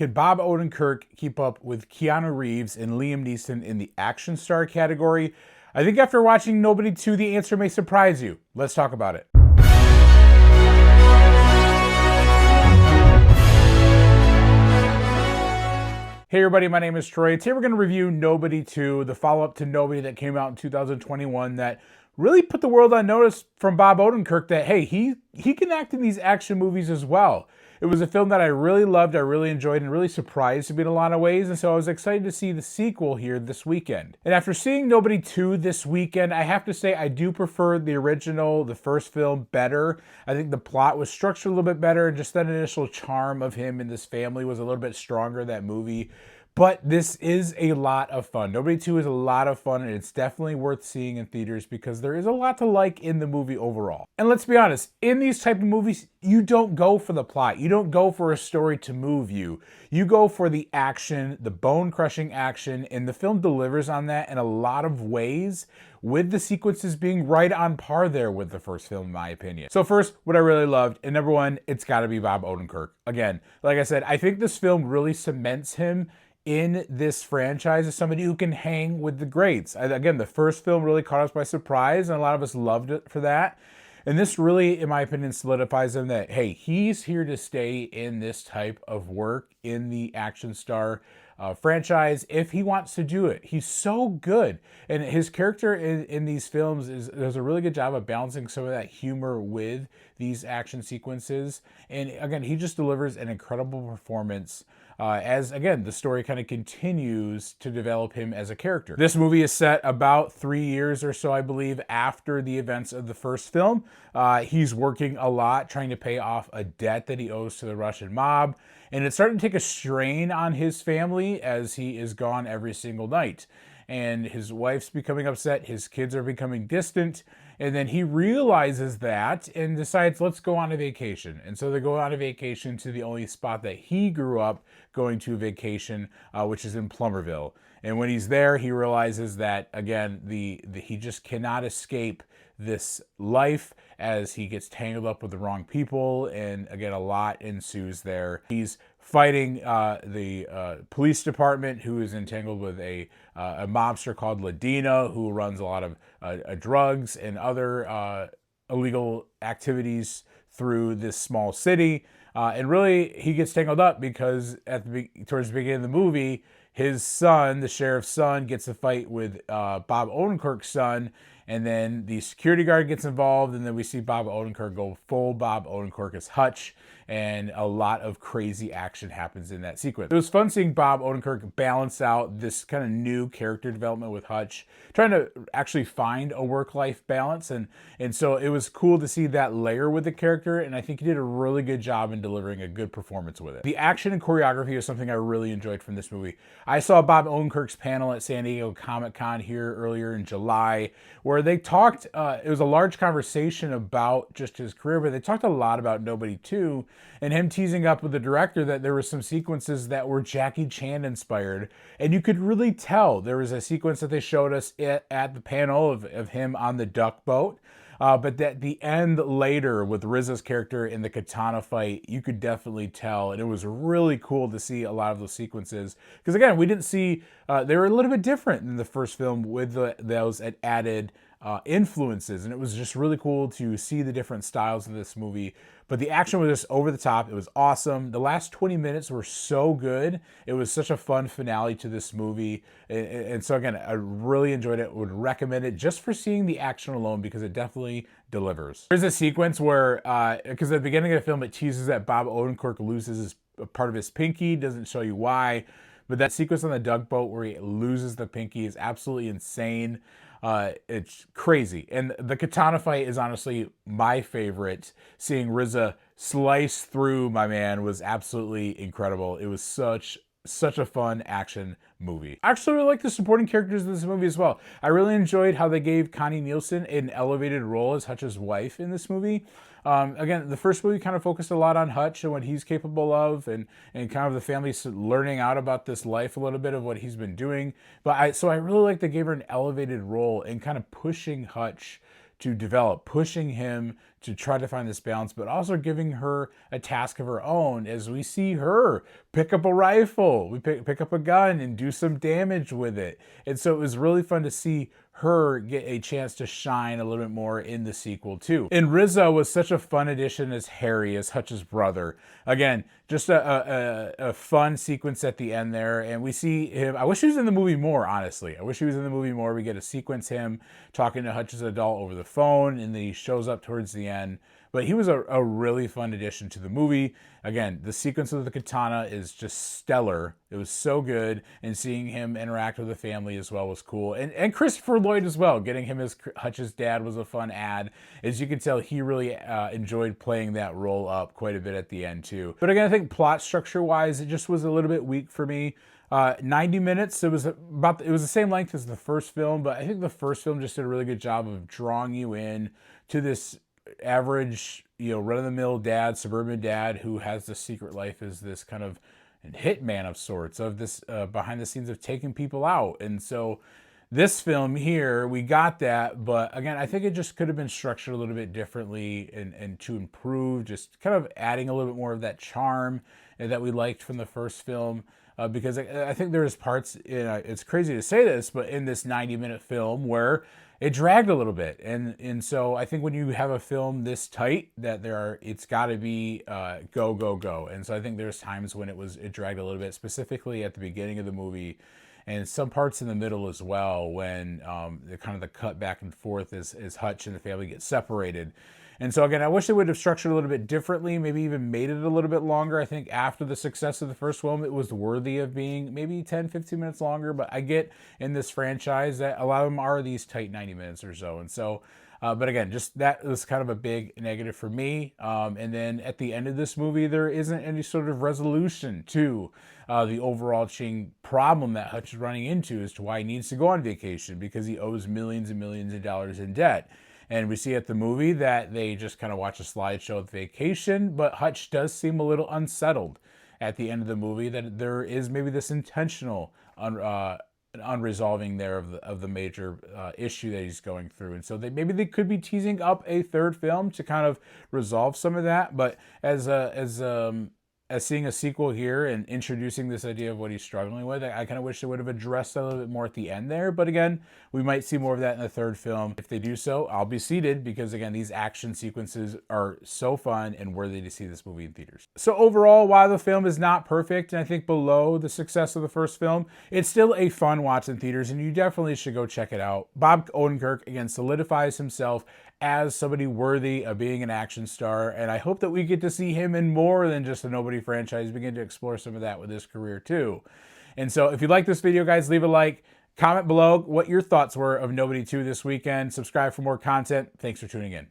Can Bob Odenkirk keep up with Keanu Reeves and Liam Neeson in the action star category? I think after watching Nobody 2, the answer may surprise you. Let's talk about it. Hey everybody, my name is Troy. Today we're going to review Nobody 2, the follow-up to Nobody that came out in 2021 that really put the world on notice from Bob Odenkirk that, hey, he can act in these action movies as well. It was a film that I really loved, I really enjoyed, and really surprised me in a lot of ways, and so I was excited to see the sequel here this weekend. And after seeing Nobody 2 this weekend, I have to say I do prefer the original, the first film, better. I think the plot was structured a little bit better, and just that initial charm of him and this family was a little bit stronger, that movie. But this is a lot of fun. Nobody 2 is a lot of fun, and it's definitely worth seeing in theaters because there is a lot to like in the movie overall. And let's be honest, in these type of movies, you don't go for the plot. You don't go for a story to move you. You go for the action, the bone-crushing action, and the film delivers on that in a lot of ways, with the sequences being right on par there with the first film, in my opinion. So first, what I really loved, and number one, it's gotta be Bob Odenkirk. Again, like I said, I think this film really cements him in this franchise as somebody who can hang with the greats. Again, the first film really caught us by surprise, and a lot of us loved it for that. And this really, in my opinion, solidifies him that, hey, he's here to stay in this type of work in the action star franchise if he wants to do it. He's so good. And his character in these films does a really good job of balancing some of that humor with these action sequences. And again, he just delivers an incredible performance as, again, the story kind of continues to develop him as a character. This movie is set about 3 years or so, I believe, after the events of the first film. He's working a lot trying to pay off a debt that he owes to the Russian mob, and it's starting to take a strain on his family as he is gone every single night. And his wife's becoming upset, his kids are becoming distant, and then he realizes that and decides, let's go on a vacation. And so they go on a vacation to the only spot that he grew up going to vacation, which is in Plumberville. And when he's there, he realizes that, again, he just cannot escape this life as he gets tangled up with the wrong people, and again, a lot ensues there. He's fighting the police department, who is entangled with a mobster called Ladina, who runs a lot of drugs and other illegal activities through this small city. And really, he gets tangled up because towards the beginning of the movie, his son, the sheriff's son, gets a fight with Bob Odenkirk's son, and then the security guard gets involved, and then we see Bob Odenkirk go full Bob Odenkirk as Hutch, and a lot of crazy action happens in that sequence. It was fun seeing Bob Odenkirk balance out this kind of new character development with Hutch, trying to actually find a work-life balance, and so it was cool to see that layer with the character, and I think he did a really good job in delivering a good performance with it. The action and choreography is something I really enjoyed from this movie. I saw Bob Odenkirk's panel at San Diego Comic-Con here earlier in July, where they talked, it was a large conversation about just his career, but they talked a lot about Nobody 2, and him teasing up with the director that there were some sequences that were Jackie Chan inspired, and you could really tell. There was a sequence that they showed us at the panel of him on the duck boat, but at the end later with RZA's character in the katana fight, you could definitely tell, and it was really cool to see a lot of those sequences, because again, we didn't see, they were a little bit different than the first film with those added influences, and it was just really cool to see the different styles of this movie. But the action was just over the top. It was awesome. The last 20 minutes were so good. It was such a fun finale to this movie, and so again, I really enjoyed it. Would recommend it just for seeing the action alone, because it definitely delivers. There's a sequence where, because at the beginning of the film, it teases that Bob Odenkirk loses part of his pinky. Doesn't show you why, but that sequence on the duck boat where he loses the pinky is absolutely insane. It's crazy. And the katana fight is honestly my favorite. Seeing RZA slice through my man was absolutely incredible. It was such a fun action movie. I actually really like the supporting characters in this movie as well. I really enjoyed how they gave Connie Nielsen an elevated role as Hutch's wife in this movie. Again, the first movie kind of focused a lot on Hutch and what he's capable of, and kind of the family learning out about this life a little bit of what he's been doing. So I really like they gave her an elevated role in kind of pushing Hutch to develop, pushing him to try to find this balance, but also giving her a task of her own as we see her pick up a rifle, we pick up a gun and do some damage with it. And so it was really fun to see her get a chance to shine a little bit more in the sequel too. And Rizzo was such a fun addition as Harry, as Hutch's brother. Again, just a fun sequence at the end there. And we see him, I wish he was in the movie more, honestly. I wish he was in the movie more. We get to sequence him talking to Hutch's adult over the phone, and then he shows up towards the end. But he was a really fun addition to the movie. Again, the sequence of the katana is just stellar. It was so good, and seeing him interact with the family as well was cool. And Christopher Lloyd as well, getting him as Hutch's dad was a fun add. As you can tell, he really enjoyed playing that role up quite a bit at the end too. But again, I think plot structure-wise, it just was a little bit weak for me. 90 minutes, it was the same length as the first film, but I think the first film just did a really good job of drawing you in to this average, run-of-the-mill dad, suburban dad who has this secret life as this kind of hitman of sorts, of this behind the scenes of taking people out. And so this film here, we got that, but again, I think it just could have been structured a little bit differently and to improve, just kind of adding a little bit more of that charm that we liked from the first film. Because I think there's parts, it's crazy to say this, but in this 90-minute film where it dragged a little bit. And so I think when you have a film this tight, that it's got to be go, go, go. And so I think there's times when it dragged a little bit, specifically at the beginning of the movie, and some parts in the middle as well, when the cut back and forth as Hutch and the family get separated. And so again, I wish they would have structured a little bit differently, maybe even made it a little bit longer. I think after the success of the first film, it was worthy of being maybe 10, 15 minutes longer. But I get in this franchise that a lot of them are these tight 90 minutes or so. And so, but again, just that was kind of a big negative for me. And then at the end of this movie, there isn't any sort of resolution to the overarching problem that Hutch is running into as to why he needs to go on vacation, because he owes millions and millions of dollars in debt. And we see at the movie that they just kind of watch a slideshow of vacation, but Hutch does seem a little unsettled at the end of the movie, that there is maybe this intentional unresolving there of the major issue that he's going through. And so maybe they could be teasing up a third film to kind of resolve some of that. But as seeing a sequel here and introducing this idea of what he's struggling with, I kind of wish they would have addressed that a little bit more at the end there. But again, we might see more of that in the third film. If they do so, I'll be seated, because again, these action sequences are so fun and worthy to see this movie in theaters. So overall, while the film is not perfect, and I think below the success of the first film, it's still a fun watch in theaters, and you definitely should go check it out. Bob Odenkirk, again, solidifies himself as somebody worthy of being an action star, and I hope that we get to see him in more than just a Nobody franchise, begin to explore some of that with his career too. And so if you like this video, guys, leave a like, comment below what your thoughts were of Nobody 2 this weekend, subscribe for more content. Thanks for tuning in.